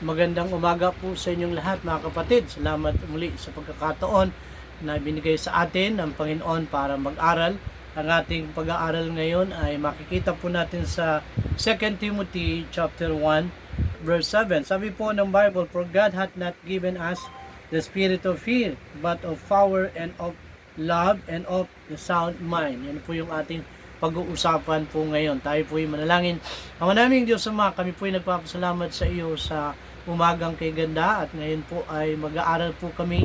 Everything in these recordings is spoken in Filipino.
Magandang umaga po sa inyong lahat mga kapatid. Salamat muli sa pagkakataon na binigay sa atin ng Panginoon para mag-aral. Ang ating pag-aaral ngayon ay makikita po natin sa 2 Timothy chapter 1 verse 7. Sabi po ng Bible, "For God hath not given us the spirit of fear, but of power and of love and of the sound mind." Yan po yung ating pag-uusapan po ngayon. Tayo po ay manalangin. Ang naming Diyos Ama, kami po ay nagpapasalamat sa iyo sa umagang kay ganda at ngayon po ay mag-aaral po kami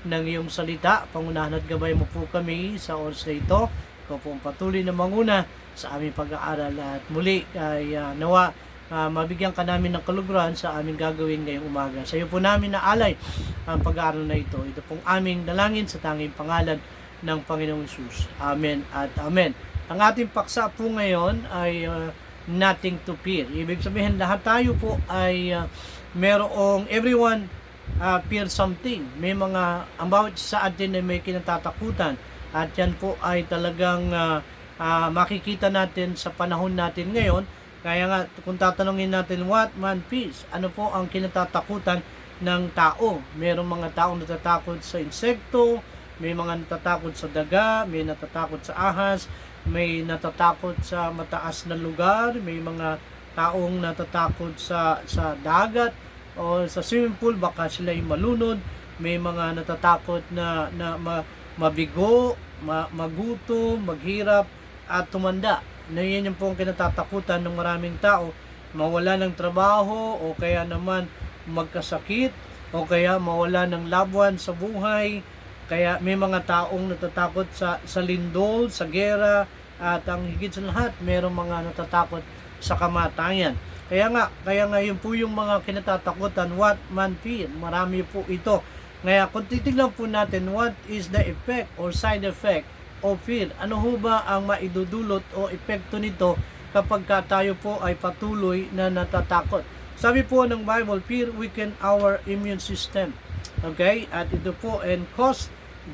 ng iyong salita. Pangunahan at gabay mo po kami sa oras na ito. Ikaw po ang patuloy na manguna sa aming pag-aaral at muli ay nawa mabigyan ka namin ng kaluguran sa aming gagawin ngayong umaga. Sa iyo po namin naalay ang pag-aaral na ito. Ito pong aming dalangin sa tanging pangalan ng Panginoong Hesus. Amen at amen. Ang ating paksa po ngayon ay nothing to fear. Ibig sabihin lahat tayo po ay merong everyone fear something. May mga ang bawat sa atin ay may kinatatakutan at yan po ay talagang makikita natin sa panahon natin ngayon. Kaya nga kung tatanungin natin what man peace, ano po ang kinatatakutan ng tao? Merong mga taong natatakot sa insekto, may mga natatakot sa daga, may natatakot sa ahas, may natatakot sa mataas na lugar, may mga taong natatakot sa dagat o sa swimming pool, baka sila ay malunod, may mga natatakot na mabigo, magutom, maghirap at tumanda. Yan yung pong kinatatakutan ng maraming tao, mawala ng trabaho o kaya naman magkasakit o kaya mawala ng loved one sa buhay. Kaya may mga taong natatakot sa lindol, sa gera, at ang higit sa lahat, mayroong mga natatakot sa kamatayan. Kaya nga yun po yung mga kinatatakutan, what man fear. Marami po ito. Ngayon, kung titignan po natin, what is the effect or side effect of fear? Ano ho ba ang maidudulot o epekto nito kapag tayo po ay patuloy na natatakot? Sabi po ng Bible, fear weaken our immune system. Okay? At ito po and cause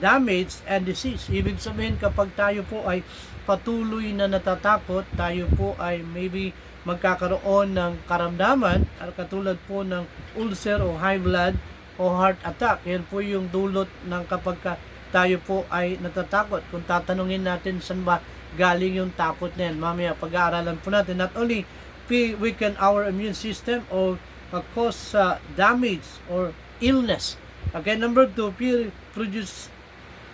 damage and disease. Ibig sabihin kapag tayo po ay patuloy na natatakot, tayo po ay maybe magkakaroon ng karamdaman katulad po ng ulcer o high blood o heart attack. Yan po yung dulot ng kapag tayo po ay natatakot. Kung tatanungin natin saan ba galing yung takot na yan, mamaya pag-aaralan po natin. Not only weaken our immune system or cause damage or illness. Okay, number 2, fear produce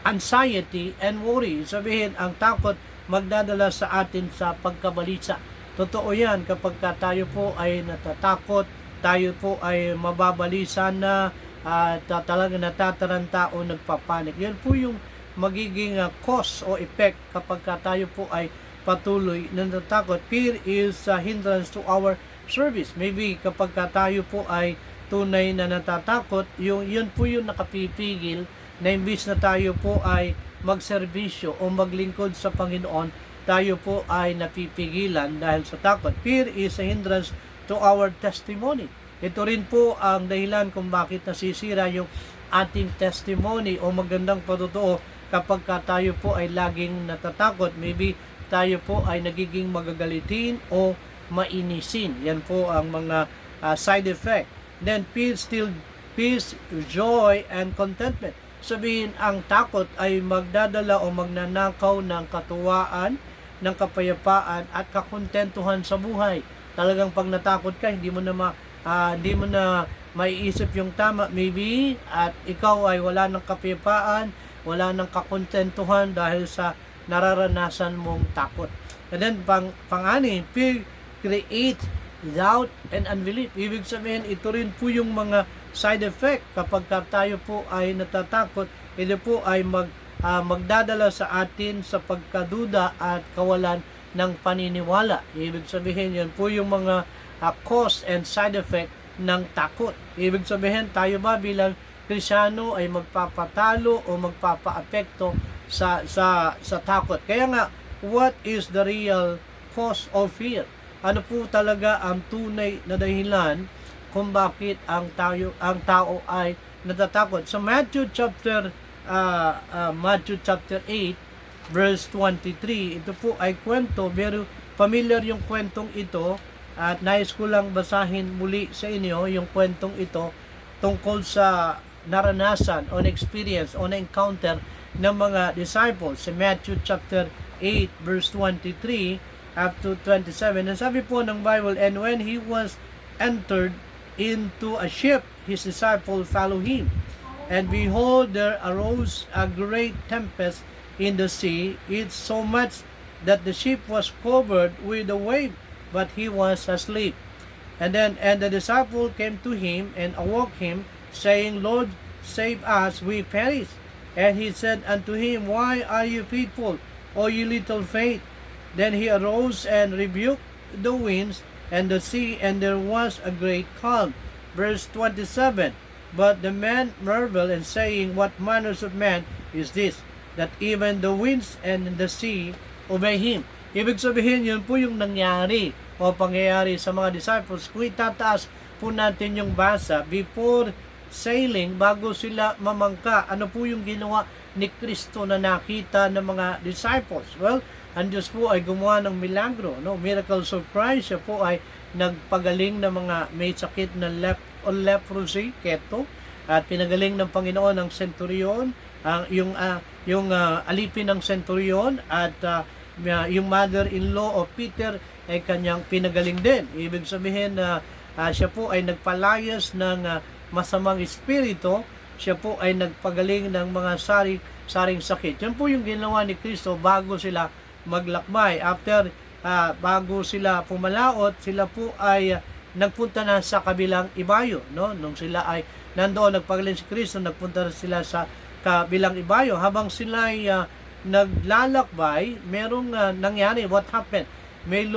anxiety and worry. Sabihin, ang takot magdadala sa atin sa pagkabalisa. Totoo yan, kapag tayo po ay natatakot, tayo po ay mababalisa na talaga natataranta o nagpapanik. Yan po yung magiging cause o effect kapag tayo po ay patuloy na natatakot. Fear is a hindrance to our service. Maybe kapag tayo po ay tunay na natatakot, yun po yung nakapipigil na imbis na tayo po ay magserbisyo o maglingkod sa Panginoon, tayo po ay napipigilan dahil sa takot. Fear is a hindrance to our testimony. Ito rin po ang dahilan kung bakit nasisira yung ating testimony o magandang patotoo kapag tayo po ay laging natatakot. Maybe tayo po ay nagiging magagalitin o mainisin. Yan po ang mga side effect. Then fear still peace, joy, and contentment. Sabihin, ang takot ay magdadala o magnanakaw ng katuwaan, ng kapayapaan at kakontentuhan sa buhay. Talagang pag natakot ka, hindi mo na maiisip yung tama maybe at ikaw ay wala ng kapayapaan, wala ng kakontentuhan dahil sa nararanasan mong takot. And then pang-anim, fear create doubt and unbelief. Ibig sabihin, ito rin po yung mga side effect kapag tayo po ay natatakot. Ito po ay magdadala sa atin sa pagkaduda at kawalan ng paniniwala. Ibig sabihin, yan po yung mga cause and side effect ng takot. Ibig sabihin, tayo ba bilang Kristiyano ay magpapatalo o magpapaapekto sa takot. Kaya nga, what is the real cause of fear? Ano po talaga ang tunay na dahilan kung bakit ang tao ay natatakot? Sa Matthew chapter 8 verse 23, ito po ay kwento, very familiar yung kwentong ito At nais ko lang basahin muli sa inyo yung kwentong ito tungkol sa naranasan on experience, on encounter ng mga disciples sa Matthew chapter 8 verse 23 up to 27. And sabi po ng Bible, and when he was entered into a ship, his disciples followed him. And behold, there arose a great tempest in the sea, it so much that the ship was covered with a wave, but he was asleep. And the disciple came to him and awoke him, saying, Lord, save us, we perish. And he said unto him, Why are you fearful, O you little faith? Then he arose and rebuked the winds and the sea, and there was a great calm. Verse 27, But the man marveled, and saying, What manner of man is this, that even the winds and the sea obey him? Ibig sabihin, yun po yung nangyari o pangyayari sa mga disciples. Kung itataas po natin yung basa, before sailing, bago sila mamangka, ano po yung ginawa ni Kristo na nakita ng mga disciples? Well, ang Diyos po ay gumawa ng milagro, no? Miracle surprise. Siya po ay nagpagaling ng mga may sakit na leprosy, keto, at pinagaling ng Panginoon ang centurion, yung alipin ng centurion, at yung mother-in-law of Peter ay kanyang pinagaling din. Ibig sabihin na siya po ay nagpalayas ng masamang espiritu, siya po ay nagpagaling ng mga saring sakit. Yan po yung ginawa ni Kristo bago sila maglakbay. After, bago sila pumalaot, sila po ay nagpunta na sa kabilang ibayo. No? Nung sila ay nandoon, nagpagaling si Kristo, nagpunta na sila sa kabilang ibayo. Habang sila ay naglalakbay, merong nangyari. What happened? May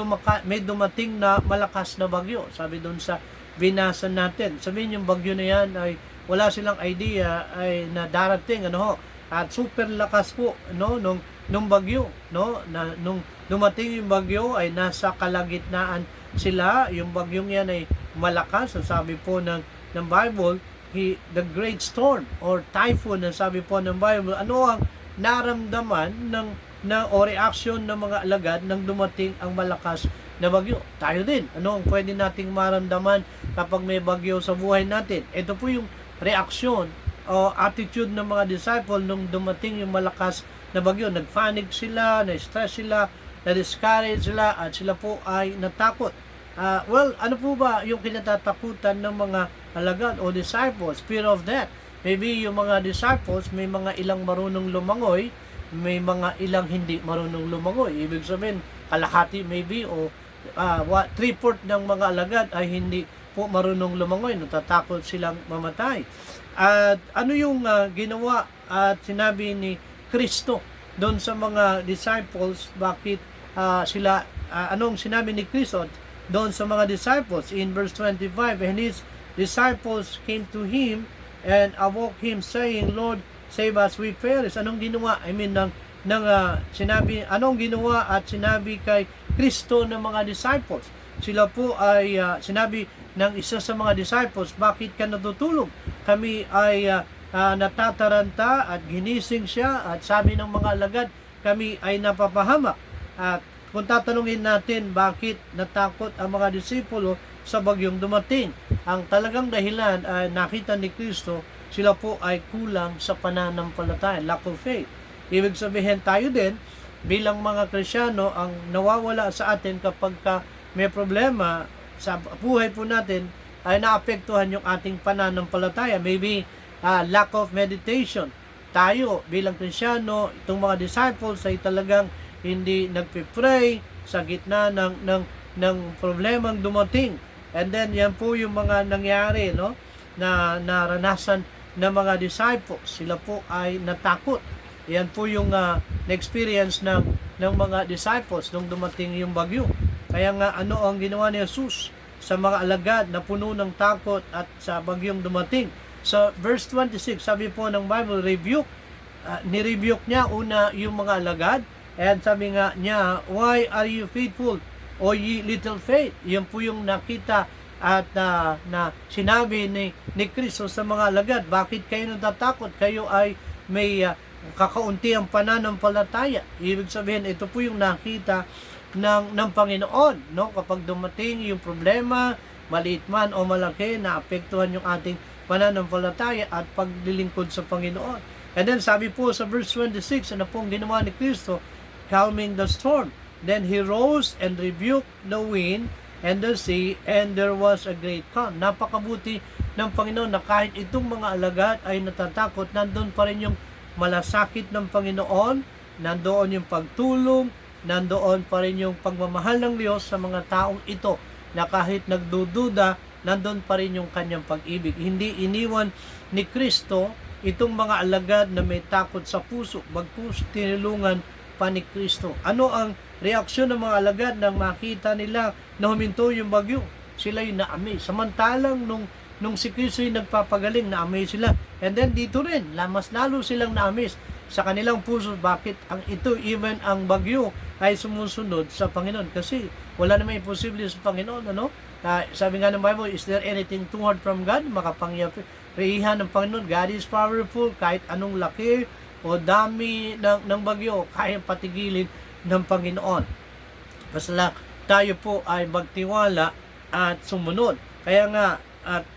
dumating na malakas na bagyo. Sabi doon sa binasa natin. Sabihin yung bagyo na yan ay wala silang idea ay na darating, ano ho. At super lakas po, no, nung bagyo, no, na nung dumating yung bagyo ay nasa kalagitnaan sila. Yung bagyong yan ay malakas. Sabi po ng Bible, the great storm or typhoon, ang sabi po ng Bible, ano ang naramdaman o reaction ng mga alagad nang dumating ang malakas na bagyo? Tayo din. Ano ang pwede nating maramdaman kapag may bagyo sa buhay natin? Ito po yung reaksyon o attitude ng mga disciple nung dumating yung malakas na bagyo. Nagpanic sila, na-stress sila, na-discourage sila, at sila po ay natakot. Well, ano po ba yung kinatatakutan ng mga alagad o disciples? Fear of death. Maybe yung mga disciples, may mga ilang marunong lumangoy, may mga ilang hindi marunong lumangoy. Ibig sabihin, kalahati maybe o 3/4 ng mga alagad ay hindi po marunong lumangoy. Natatakot silang mamatay. At ano yung ginawa at sinabi ni Kristo doon sa mga disciples? Bakit anong sinabi ni Kristo doon sa mga disciples? In verse 25, and his disciples came to him and awoke him, saying, Lord, save us, we perish. Anong ginawa? Anong ginawa at sinabi kay Kristo ng mga disciples? Sila po ay sinabi ng isa sa mga disciples, bakit ka natutulog? Kami ay natataranta, at ginising siya, at sabi ng mga alagad, kami ay napapahamak. At kung tatanungin natin bakit natakot ang mga disipulo sa bagyong dumating, ang talagang dahilan ay nakita ni Kristo, sila po ay kulang sa pananampalataya, lack of faith. Ibig sabihin, tayo din bilang mga Kristyano, ang nawawala sa atin kapag may problema sa buhay po natin ay naapektuhan yung ating pananampalataya. Maybe lack of meditation. Tayo bilang Kristyano, itong mga disciples ay talagang hindi nagpe-pray sa gitna ng problemang dumating. And then yan po yung mga nangyari, no, na naranasan ng mga disciples. Sila po ay natakot. Yan po yung na-experience ng mga disciples nung dumating yung bagyo. Kaya nga, ano ang ginawa ni Jesus sa mga alagad na puno ng takot at sa bagyong dumating? Sa verse 26, sabi po ng Bible, ni-rebuke niya una yung mga alagad, and sabi nga niya, why are you faithful, o ye little faith? Yan po yung nakita at na sinabi ni Kristo sa mga alagad. Bakit kayo natatakot? Kayo ay may kakaunti ang pananampalataya. Ibig sabihin, ito po yung nakita ng Panginoon, no? Kapag dumating yung problema, maliit man o malaki, naapektuhan yung ating pananampalataya at paglilingkod sa Panginoon. And then sabi po sa verse 26, ano pong ginawa ni Kristo? Calming the storm. Then he rose and rebuked the wind and the sea, and there was a great calm. Napakabuti ng Panginoon na kahit itong mga alagad ay natatakot, nandun pa rin yung malasakit ng Panginoon, nandoon yung pagtulong, nandoon pa rin yung pagmamahal ng Diyos sa mga taong ito, na kahit nagdududa, nandun pa rin yung kanyang pag-ibig. Hindi iniwan ni Kristo itong mga alagad na may takot sa puso, bagkus tinulungan pa ni Kristo. Ano ang reaksyon ng mga alagad nang makita nila na huminto yung bagyo? Sila yung na-amaze. Samantalang nung si Kristo yung nagpapagaling, na-amaze sila. And then dito rin, mas lalo silang na-amaze sa kanilang puso. Bakit ang ito, even ang bagyo ay sumusunod sa Panginoon? Kasi wala naman imposible sa Panginoon, ano? Sabi nga ng Bible, is there anything too hard from God? Makapangyarihan ng Panginoon. God is powerful. Kahit anong laki o dami ng bagyo, kaya patigilin ng Panginoon. Basta tayo po ay magtiwala at sumunod. Kaya nga,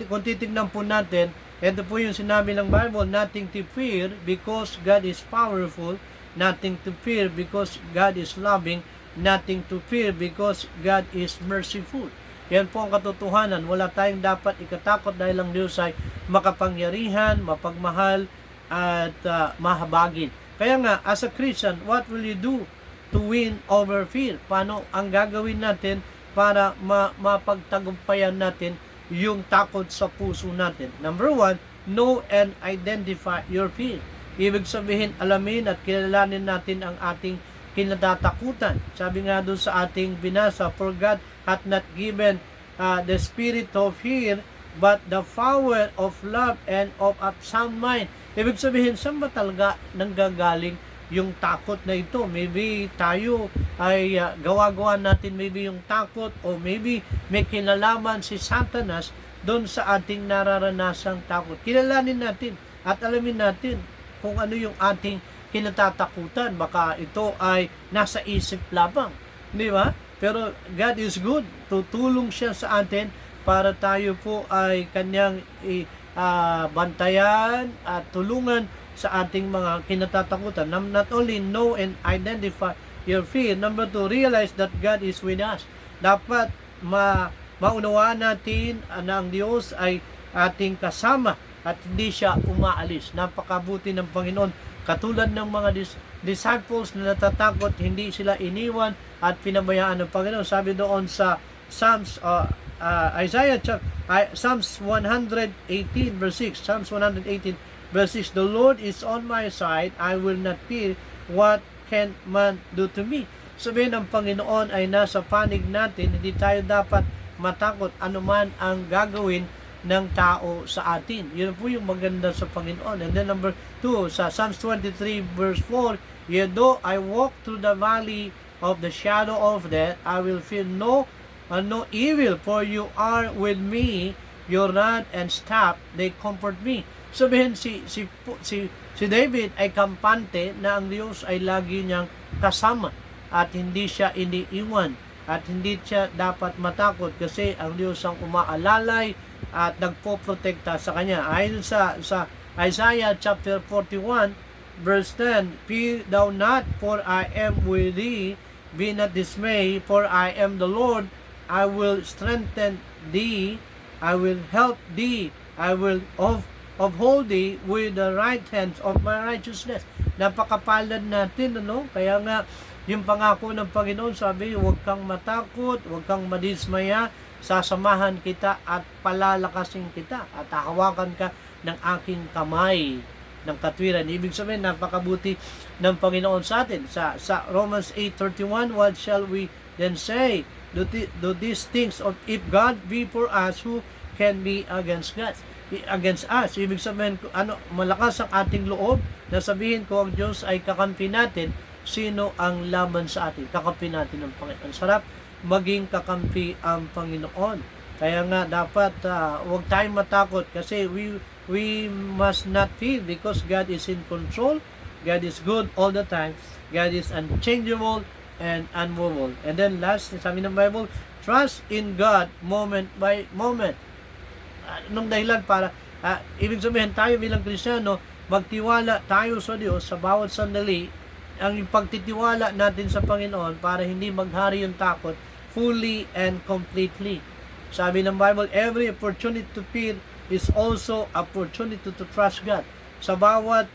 kung titignan po natin, ito po yung sinabi ng Bible, nothing to fear because God is powerful, nothing to fear because God is loving, nothing to fear because God is merciful. Yan po ang katotohanan. Wala tayong dapat ikatakot dahil ang Diyos ay makapangyarihan, mapagmahal, at mahabagin. Kaya nga, as a Christian, what will you do to win over fear? Paano ang gagawin natin para mapagtagumpayan natin yung takot sa puso natin? Number 1, know and identify your fear. Ibig sabihin, alamin at kilalanin natin ang ating kinatatakutan. Sabi nga doon sa ating binasa, for God hath not given the spirit of fear, but the power of love and of a sound mind. Ibig sabihin, saan ba talaga nanggagaling yung takot na ito? Maybe tayo ay gawa-gawa natin maybe yung takot, o maybe may kinalaman si Satanas doon sa ating nararanasang takot. Kilalanin natin at alamin natin kung ano yung ating kinatatakutan. Baka ito ay nasa isip lamang, di ba? Pero God is good. Tutulong siya sa atin para tayo po ay kanyang bantayan at tulungan sa ating mga kinatatakutan. Not only know and identify your fear, number 2, realize that God is with us. Dapat maunawaan natin na ang Diyos ay ating kasama at hindi siya umaalis. Napakabuti ng Panginoon. Katulad ng mga disciples na natatakot, hindi sila iniwan at pinabayaan ng Panginoon. Sabi doon sa Psalms 118 verse 6. Psalms 118 verse 6. The Lord is on my side, I will not fear, what can man do to me? Sabihin ng Panginoon ay nasa panig natin, hindi tayo dapat matakot anuman ang gagawin ng tao sa atin. Yun po yung maganda sa Panginoon. And then number 2, sa Psalms 23 verse 4, yet though I walk through the valley of the shadow of death, I will fear no evil, for you are with me, your rod and staff, they comfort me. Sabihin, si David ay kampante na ang Diyos ay lagi niyang kasama at hindi siya iniiwan at hindi siya dapat matakot kasi ang Diyos ang umaalalay at nagpoprotekta sa kanya. Ayon sa Isaiah chapter 41 verse 10, fear thou not, for I am with thee, be not dismayed, for I am the Lord, I will strengthen thee, I will help thee, I will uphold thee with the right hand of my righteousness. Napakapalad natin, ano? Kaya nga, yung pangako ng Panginoon, sabi, huwag kang matakot, huwag kang madismaya, sasamahan kita at palalakasin kita at hahawakan ka ng aking kamay ng katwiran. Ibig sabihin, napakabuti ng Panginoon sa atin. Sa Romans 8:31, what shall we then say? Do these things, of if God be for us, who can be against us? Ibig sabihin, malakas ang ating loob na sabihin ko ang Diyos ay kakampi natin, sino ang laban sa atin? Kakampi natin ng Panginoon. Sarap maging kakampi ang Panginoon. Kaya nga dapat huwag tayong matakot kasi we must not fear because God is in control. God is good all the time. God is unchangeable and unmovable. And then last, sabi ng Bible, trust in God moment by moment. Anong dahilan para, ibig sabihin tayo bilang Kristiyano, magtiwala tayo sa Diyos sa bawat sandali, ang pagtitiwala natin sa Panginoon para hindi maghari yung takot fully and completely. Sabi ng Bible, every opportunity to fear is also opportunity to trust God. Sa bawat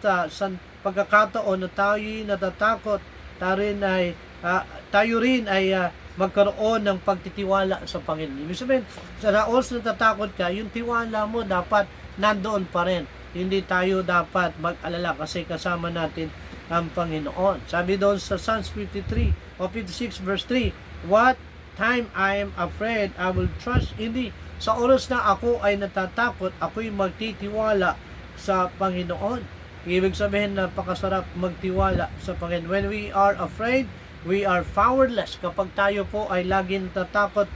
pagkakataon na tayo'y natatakot, tayo rin ay magkaroon ng pagtitiwala sa Panginoon. Ibig sabihin, sa raos natatakot ka, yung tiwala mo dapat nandoon pa rin. Hindi tayo dapat mag-alala kasi kasama natin ang Panginoon. Sabi doon sa Psalms 53 o 56 verse 3, what time I am afraid, I will trust in Thee. Sa oras na ako ay natatakot, ako'y magtitiwala sa Panginoon. Ibig sabihin, napakasarap magtiwala sa Panginoon. When we are afraid, we are powerless. Kapag tayo po ay laging natatakot,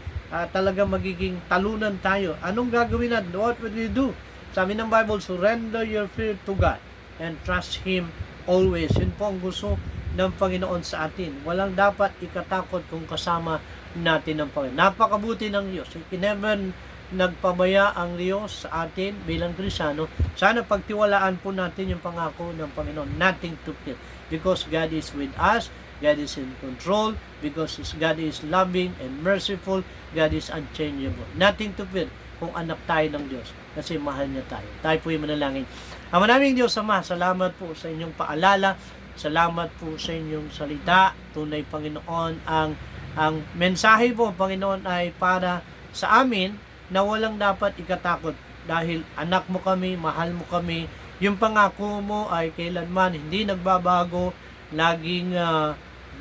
talaga magiging talunan tayo. Anong gagawin natin? What would we do? Sabi ng Bible, surrender your fear to God and trust Him always. Yun po ang gusto ng Panginoon sa atin. Walang dapat ikatakot kung kasama natin ng Panginoon. Napakabuti ng Diyos. Never nagpabaya ang Diyos sa atin bilang Kristiyano. Sana pagtiwalaan po natin yung pangako ng Panginoon. Nothing to fear. Because God is with us. God is in control. Because God is loving and merciful. God is unchangeable. Nothing to fear kung anak tayo ng Diyos. Kasi mahal niya tayo. Tayo po yung manalangin. Ang maraming Diyos Ama, salamat po sa inyong paalala. Salamat po sa inyong salita. Tunay Panginoon, ang mensahe po Panginoon ay para sa amin na walang dapat ikatakot dahil anak mo kami, mahal mo kami. Yung pangako mo ay kailanman hindi nagbabago, laging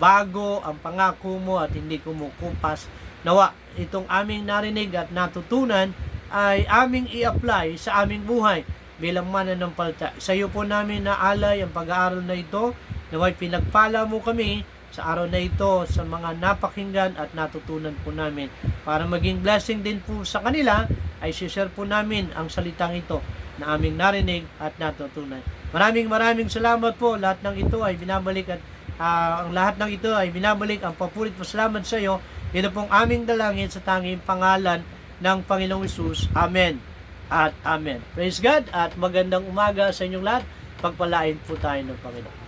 bago ang pangako mo at hindi kumukupas. Nawa itong aming narinig at natutunan ay aming i-apply sa aming buhay bilang mananampalataya. Sa iyo po namin naalay ang pag-aaral na ito, naway pinagpala mo kami sa araw na ito sa mga napakinggan at natutunan po namin. Para maging blessing din po sa kanila, ay share po namin ang salitang ito na aming narinig at natutunan. Maraming salamat po. Lahat ng ito ay binabalik at ang lahat ng ito ay binabalik ang papurit pasalamat sa iyo. Ito pong aming dalangin sa tanging pangalan ng Panginoong Hesus. Amen at Amen. Praise God at magandang umaga sa inyong lahat. Pagpalain po tayo ng Panginoon.